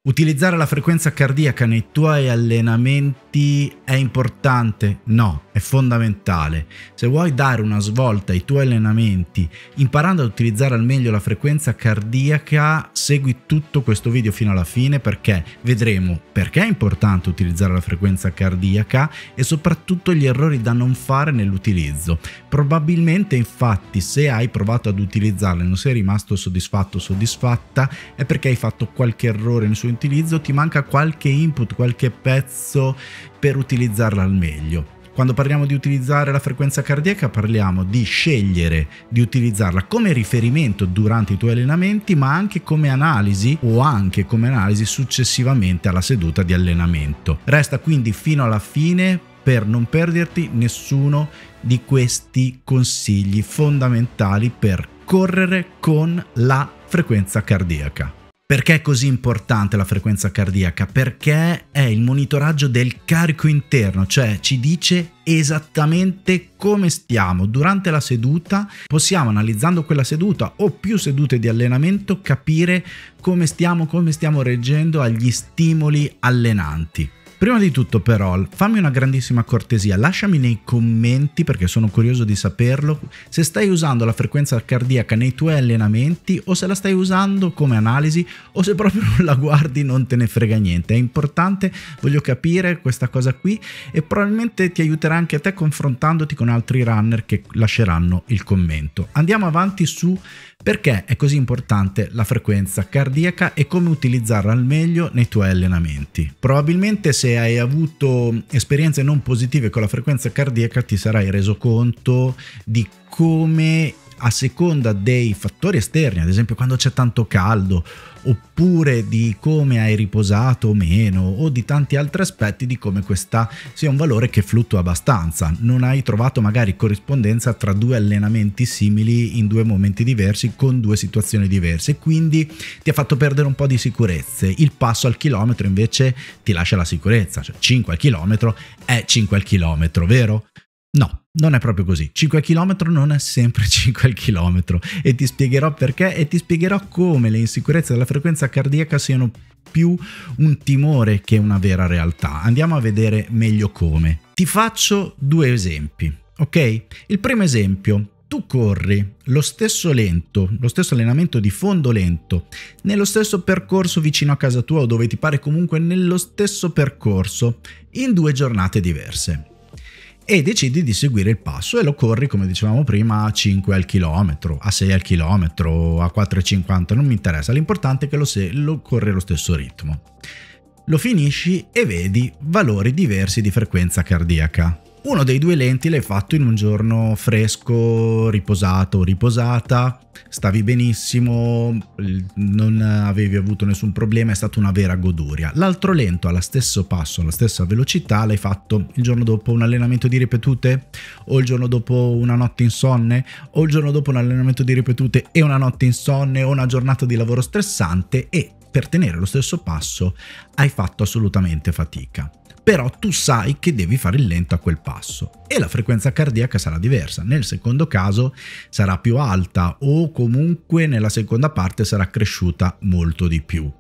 Utilizzare la frequenza cardiaca nei tuoi allenamenti è importante? No, è fondamentale. Se vuoi dare una svolta ai tuoi allenamenti imparando ad utilizzare al meglio la frequenza cardiaca, segui tutto questo video fino alla fine perché vedremo perché è importante utilizzare la frequenza cardiaca e soprattutto gli errori da non fare nell'utilizzo. Probabilmente infatti se hai provato ad utilizzarla e non sei rimasto soddisfatto o soddisfatta è perché hai fatto qualche errore nel suo utilizzo, ti manca qualche input, qualche pezzo per utilizzarla al meglio. Quando parliamo di utilizzare la frequenza cardiaca parliamo di scegliere di utilizzarla come riferimento durante i tuoi allenamenti, ma anche come analisi successivamente alla seduta di allenamento. Resta quindi fino alla fine per non perderti nessuno di questi consigli fondamentali per correre con la frequenza cardiaca. Perché è così importante la frequenza cardiaca? Perché è il monitoraggio del carico interno, cioè ci dice esattamente come stiamo durante la seduta. Possiamo, analizzando quella seduta o più sedute di allenamento, capire come stiamo reggendo agli stimoli allenanti. Prima di tutto però fammi una grandissima cortesia, lasciami nei commenti, perché sono curioso di saperlo, se stai usando la frequenza cardiaca nei tuoi allenamenti o se la stai usando come analisi o se proprio non la guardi, non te ne frega niente. È importante, voglio capire questa cosa qui e probabilmente ti aiuterà anche a te confrontandoti con altri runner che lasceranno il commento. Andiamo avanti su perché è così importante la frequenza cardiaca e come utilizzarla al meglio nei tuoi allenamenti. Probabilmente se hai avuto esperienze non positive con la frequenza cardiaca ti sarai reso conto di come a seconda dei fattori esterni, ad esempio quando c'è tanto caldo, oppure di come hai riposato o meno, o di tanti altri aspetti, di come questa sia un valore che fluttua abbastanza. Non hai trovato magari corrispondenza tra due allenamenti simili in due momenti diversi con due situazioni diverse, quindi ti ha fatto perdere un po' di sicurezze. Il passo al chilometro invece ti lascia la sicurezza, cioè 5 al chilometro è 5 al chilometro, vero? No, non è proprio così. 5 al chilometro non è sempre 5 al chilometro e ti spiegherò perché e ti spiegherò come le insicurezze della frequenza cardiaca siano più un timore che una vera realtà. Andiamo a vedere meglio come. Ti faccio due esempi, ok? Il primo esempio: tu corri lo stesso allenamento di fondo lento, nello stesso percorso vicino a casa tua o dove ti pare, comunque nello stesso percorso, in 2 giornate diverse. E decidi di seguire il passo e lo corri, come dicevamo prima, a 5 al chilometro, a 6 al chilometro, a 4,50, non mi interessa, l'importante è che lo corri allo stesso ritmo. Lo finisci e vedi valori diversi di frequenza cardiaca. Uno dei 2 lenti l'hai fatto in un giorno fresco, riposato o riposata, stavi benissimo, non avevi avuto nessun problema, è stata una vera goduria. L'altro lento, allo stesso passo, alla stessa velocità, l'hai fatto il giorno dopo un allenamento di ripetute, o il giorno dopo una notte insonne, o il giorno dopo un allenamento di ripetute e una notte insonne, o una giornata di lavoro stressante, e per tenere lo stesso passo hai fatto assolutamente fatica. Però tu sai che devi fare il lento a quel passo e la frequenza cardiaca sarà diversa. Nel secondo caso sarà più alta o comunque nella seconda parte sarà cresciuta molto di più.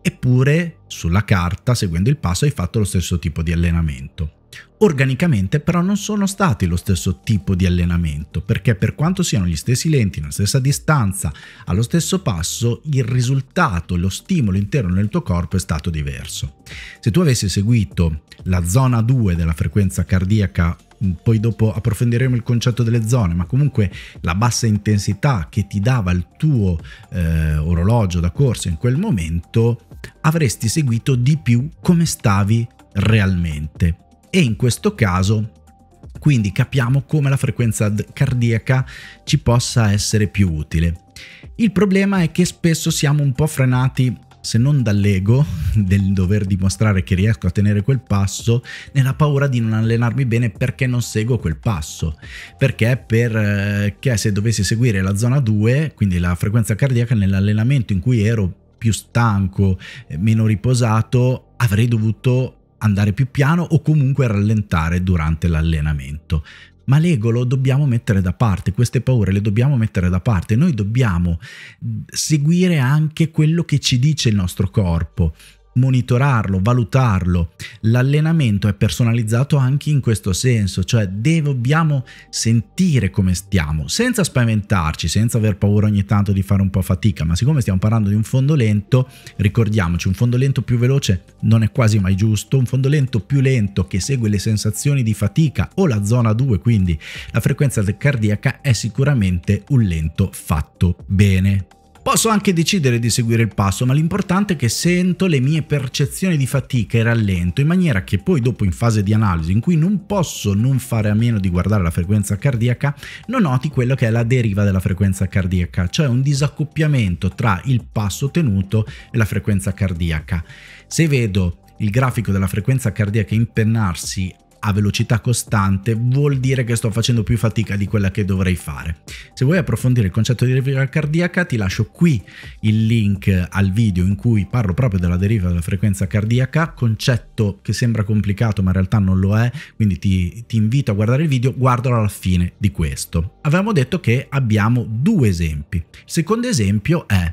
Eppure sulla carta, seguendo il passo, hai fatto lo stesso tipo di allenamento. Organicamente però non sono stati lo stesso tipo di allenamento, perché per quanto siano gli stessi lenti, nella stessa distanza, allo stesso passo, il risultato, lo stimolo interno nel tuo corpo è stato diverso. Se tu avessi seguito la zona 2 della frequenza cardiaca, poi dopo approfondiremo il concetto delle zone, ma comunque la bassa intensità che ti dava il tuo orologio da corsa in quel momento, avresti seguito di più come stavi realmente. E in questo caso quindi capiamo come la frequenza cardiaca ci possa essere più utile. Il problema è che spesso siamo un po' frenati, se non dall'ego, del dover dimostrare che riesco a tenere quel passo, nella paura di non allenarmi bene perché non seguo quel passo. Perché se dovessi seguire la zona 2, quindi la frequenza cardiaca, nell'allenamento in cui ero più stanco, meno riposato, avrei dovuto andare più piano o comunque rallentare durante l'allenamento. Ma l'ego lo dobbiamo mettere da parte, queste paure le dobbiamo mettere da parte. Noi dobbiamo seguire anche quello che ci dice il nostro corpo. monitorarlo, valutarlo. L'allenamento è personalizzato anche in questo senso, cioè dobbiamo sentire come stiamo, senza spaventarci, senza aver paura ogni tanto di fare un po' fatica, ma siccome stiamo parlando di un fondo lento, ricordiamoci, un fondo lento più veloce non è quasi mai giusto, un fondo lento più lento che segue le sensazioni di fatica o la zona 2, quindi la frequenza cardiaca, è sicuramente un lento fatto bene. Posso anche decidere di seguire il passo, ma l'importante è che sento le mie percezioni di fatica e rallento, in maniera che poi dopo, in fase di analisi, in cui non posso non fare a meno di guardare la frequenza cardiaca, non noti quello che è la deriva della frequenza cardiaca, cioè un disaccoppiamento tra il passo tenuto e la frequenza cardiaca. Se vedo il grafico della frequenza cardiaca impennarsi a velocità costante, vuol dire che sto facendo più fatica di quella che dovrei fare. Se vuoi approfondire il concetto di deriva cardiaca, ti lascio qui il link al video in cui parlo proprio della deriva della frequenza cardiaca, concetto che sembra complicato ma in realtà non lo è, quindi ti invito a guardare il video, guardalo alla fine di questo. Avevamo detto che abbiamo due esempi. Il secondo esempio è: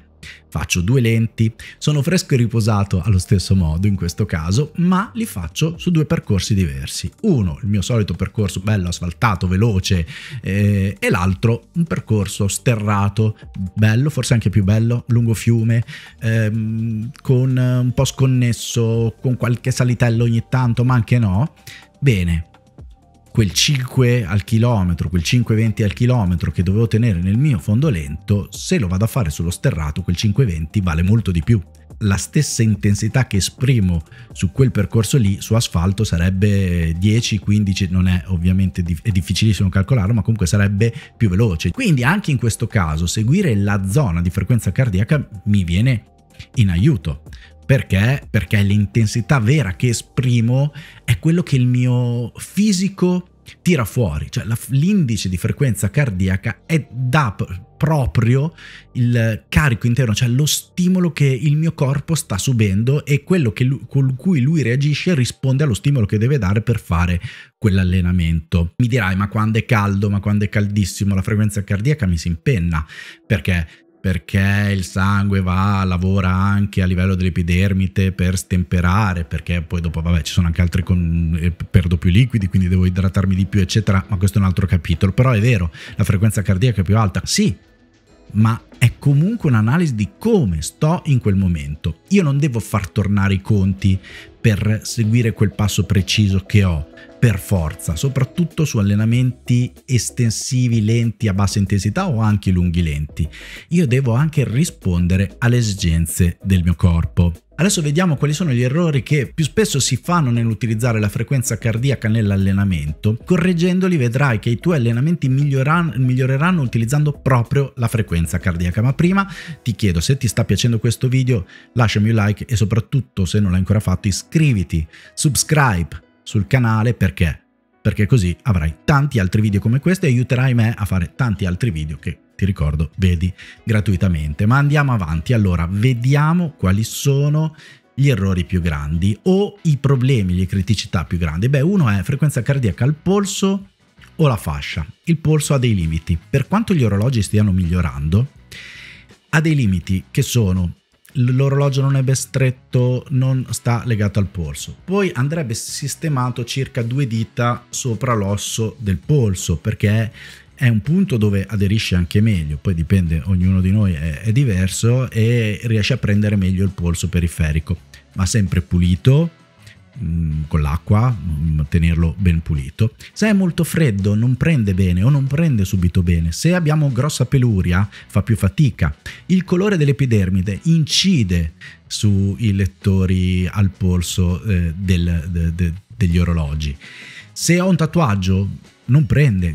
faccio due lenti, sono fresco e riposato allo stesso modo in questo caso, ma li faccio su due percorsi diversi. Uno, il mio solito percorso bello asfaltato, veloce, e l'altro un percorso sterrato, bello, forse anche più bello, lungo fiume, con un po' sconnesso, con qualche salitello ogni tanto, ma anche no. Bene. Quel 5 al chilometro, quel 5,20 al chilometro che dovevo tenere nel mio fondo lento, se lo vado a fare sullo sterrato, quel 5,20 vale molto di più. La stessa intensità che esprimo su quel percorso lì, su asfalto, sarebbe 10-15, non è ovviamente, è difficilissimo calcolarlo, ma comunque sarebbe più veloce. Quindi anche in questo caso seguire la zona di frequenza cardiaca mi viene in aiuto. Perché? Perché l'intensità vera che esprimo è quello che il mio fisico tira fuori, cioè l'indice di frequenza cardiaca dà proprio il carico interno, cioè lo stimolo che il mio corpo sta subendo, e quello con cui lui reagisce risponde allo stimolo che deve dare per fare quell'allenamento. Mi dirai: ma quando è caldo, ma quando è caldissimo la frequenza cardiaca mi si impenna. Perché? Perché il sangue lavora anche a livello dell'epidermite per stemperare, perché poi dopo ci sono anche altri, perdo più liquidi, quindi devo idratarmi di più, eccetera, ma questo è un altro capitolo. Però è vero, la frequenza cardiaca è più alta, sì, ma è comunque un'analisi di come sto in quel momento. Io non devo far tornare i conti per seguire quel passo preciso che ho, per forza, soprattutto su allenamenti estensivi lenti a bassa intensità o anche lunghi lenti. Io devo anche rispondere alle esigenze del mio corpo. Adesso vediamo quali sono gli errori che più spesso si fanno nell'utilizzare la frequenza cardiaca nell'allenamento. Correggendoli vedrai che i tuoi allenamenti miglioreranno utilizzando proprio la frequenza cardiaca. Ma prima ti chiedo, se ti sta piacendo questo video, lasciami un like e soprattutto, se non l'hai ancora fatto, iscriviti, subscribe sul canale. Perché così avrai tanti altri video come questo e aiuterai me a fare tanti altri video che, ti ricordo, vedi gratuitamente. Ma andiamo avanti. Allora, vediamo quali sono gli errori più grandi o i problemi, le criticità più grandi. Uno è frequenza cardiaca al polso o la fascia. Il polso ha dei limiti. Per quanto gli orologi stiano migliorando, ha dei limiti che sono: l'orologio non è ben stretto, non sta legato al polso. Poi andrebbe sistemato circa 2 dita sopra l'osso del polso, perché è un punto dove aderisce anche meglio. Poi dipende, ognuno di noi è diverso e riesce a prendere meglio il polso periferico, ma sempre pulito, con l'acqua, tenerlo ben pulito. Se è molto freddo non prende bene o non prende subito bene. Se abbiamo grossa peluria fa più fatica. Il colore dell'epidermide incide sui lettori al polso degli orologi. Se ho un tatuaggio non prende,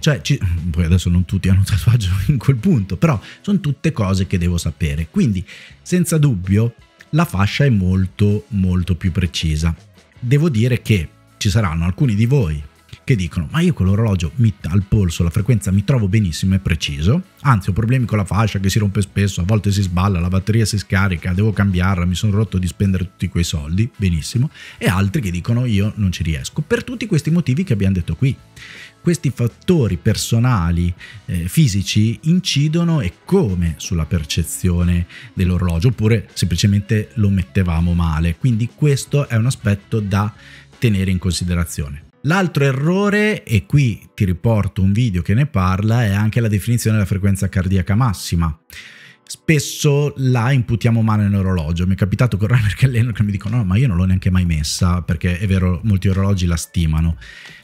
poi adesso non tutti hanno un tatuaggio in quel punto, però sono tutte cose che devo sapere. Quindi senza dubbio la fascia è molto molto più precisa. Devo dire che ci saranno alcuni di voi che dicono: ma io con l'orologio al polso, la frequenza mi trovo benissimo e preciso, anzi ho problemi con la fascia che si rompe spesso, a volte si sballa, la batteria si scarica, devo cambiarla, mi sono rotto di spendere tutti quei soldi, benissimo, e altri che dicono io non ci riesco, per tutti questi motivi che abbiamo detto qui. Questi fattori personali, fisici, incidono e come sulla percezione dell'orologio, oppure semplicemente lo mettevamo male, quindi questo è un aspetto da tenere in considerazione. L'altro errore, e qui ti riporto un video che ne parla, è anche la definizione della frequenza cardiaca massima. Spesso la imputiamo male nell'orologio. Mi è capitato con runner che alleno che mi dicono: no, ma io non l'ho neanche mai messa, perché è vero, molti orologi la stimano.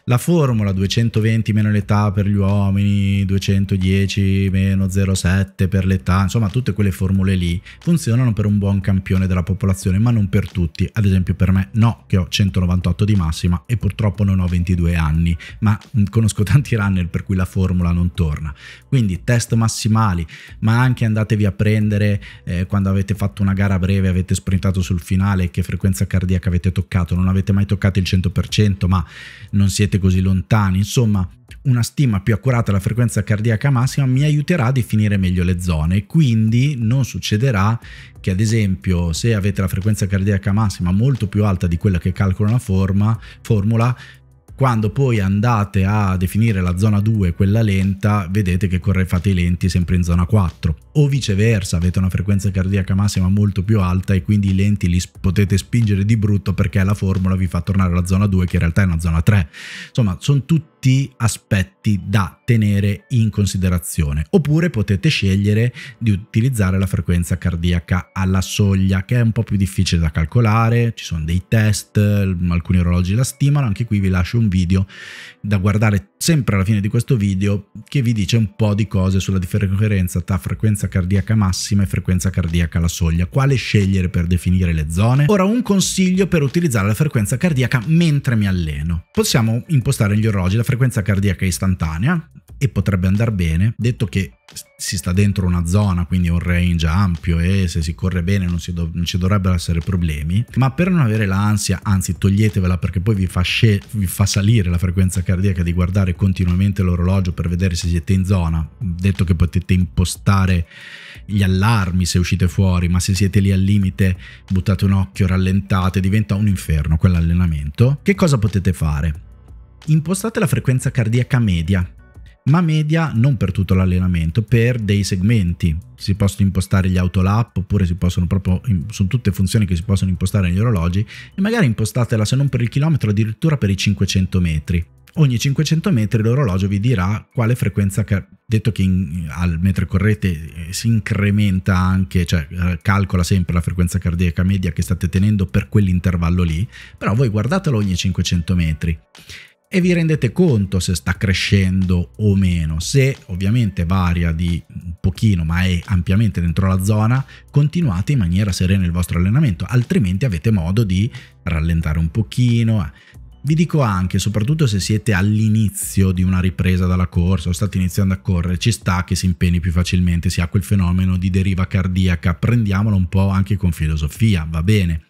La formula 220 meno l'età per gli uomini, 210 meno 0,7 per l'età, insomma tutte quelle formule lì funzionano per un buon campione della popolazione, ma non per tutti. Ad esempio per me no, che ho 198 di massima e purtroppo non ho 22 anni, ma conosco tanti runner per cui la formula non torna. Quindi test massimali, ma anche andatevi a prendere quando avete fatto una gara breve, avete sprintato sul finale, che frequenza cardiaca avete toccato, non avete mai toccato il 100%, ma non siete così lontani, insomma una stima più accurata della frequenza cardiaca massima mi aiuterà a definire meglio le zone, quindi non succederà che ad esempio se avete la frequenza cardiaca massima molto più alta di quella che calcola una formula, quando poi andate a definire la zona 2, quella lenta, vedete che fate i lenti sempre in zona 4, o viceversa, avete una frequenza cardiaca massima molto più alta e quindi i lenti li potete spingere di brutto perché la formula vi fa tornare alla zona 2 che in realtà è una zona 3. Insomma, sono tutti aspetti da tenere in considerazione. Oppure potete scegliere di utilizzare la frequenza cardiaca alla soglia, che è un po' più difficile da calcolare, ci sono dei test, alcuni orologi la stimano, anche qui vi lascio un video da guardare sempre alla fine di questo video che vi dice un po' di cose sulla differenza tra frequenza cardiaca massima e frequenza cardiaca alla soglia, quale scegliere per definire le zone. Ora, un consiglio per utilizzare la frequenza cardiaca mentre mi alleno: possiamo impostare negli orologi la frequenza cardiaca istantanea e potrebbe andare bene, detto che si sta dentro una zona, quindi un range ampio e se si corre bene non ci dovrebbero essere problemi, ma per non avere l'ansia, anzi toglietevela, perché poi vi fa salire la frequenza cardiaca di guardare continuamente l'orologio per vedere se siete in zona, detto che potete impostare gli allarmi se uscite fuori, ma se siete lì al limite buttate un occhio, rallentate, diventa un inferno quell'allenamento. Che cosa potete fare? Impostate la frequenza cardiaca media, ma media non per tutto l'allenamento, per dei segmenti. Si possono impostare gli autolap, oppure si possono proprio, sono tutte funzioni che si possono impostare negli orologi, e magari impostatela se non per il chilometro addirittura per i 500 metri. Ogni 500 metri l'orologio vi dirà quale frequenza, detto che al mentre correte si incrementa anche, cioè calcola sempre la frequenza cardiaca media che state tenendo per quell'intervallo lì, però voi guardatelo ogni 500 metri. E vi rendete conto se sta crescendo o meno. Se ovviamente varia di un pochino ma è ampiamente dentro la zona, continuate in maniera serena il vostro allenamento, altrimenti avete modo di rallentare un pochino. Vi dico anche, soprattutto se siete all'inizio di una ripresa dalla corsa o state iniziando a correre, ci sta che si impegni più facilmente, si ha quel fenomeno di deriva cardiaca, prendiamolo un po' anche con filosofia, va bene.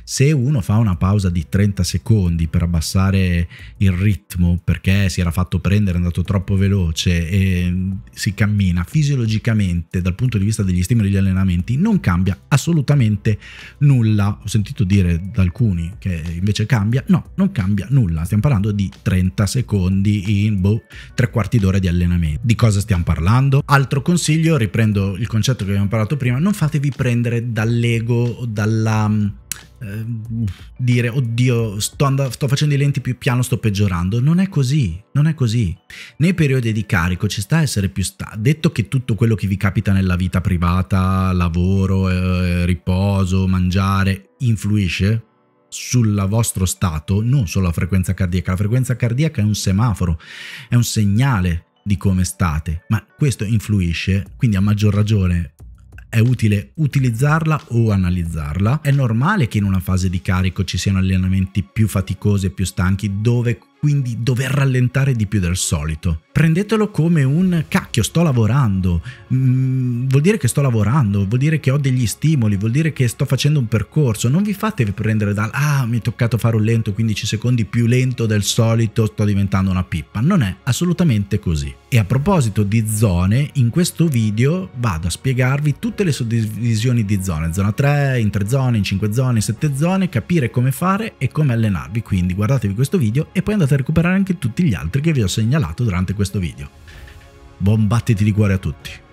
Se uno fa una pausa di 30 secondi per abbassare il ritmo perché si era fatto prendere, è andato troppo veloce e si cammina, fisiologicamente dal punto di vista degli stimoli e degli allenamenti non cambia assolutamente nulla. Ho sentito dire da alcuni che invece cambia, no, non cambia nulla. Stiamo parlando di 30 secondi in 3/4 d'ora di allenamento. Di cosa stiamo parlando? Altro consiglio, riprendo il concetto che abbiamo parlato prima: non fatevi prendere dall'ego o dalla dire oddio sto facendo i lenti più piano, sto peggiorando. Non è così, non è così. Nei periodi di carico ci sta a essere più detto che tutto quello che vi capita nella vita privata, lavoro, riposo, mangiare, influisce sul vostro stato, non solo la frequenza cardiaca. La frequenza cardiaca è un semaforo, è un segnale di come state, ma questo influisce, quindi a maggior ragione è utile utilizzarla o analizzarla. È normale che in una fase di carico ci siano allenamenti più faticosi e più stanchi, dove quindi dover rallentare di più del solito. Prendetelo come un cacchio, sto lavorando, vuol dire che sto lavorando, vuol dire che ho degli stimoli, vuol dire che sto facendo un percorso. Non vi fatevi prendere dal mi è toccato fare un lento, 15 secondi più lento del solito, sto diventando una pippa. Non è assolutamente così. E a proposito di zone, in questo video vado a spiegarvi tutte le suddivisioni di zone, zona 3, in 3 zone, in 5 zone, in 7 zone, capire come fare e come allenarvi. Quindi guardatevi questo video e poi andate a recuperare anche tutti gli altri che vi ho segnalato durante questo video. Buon battiti di cuore a tutti!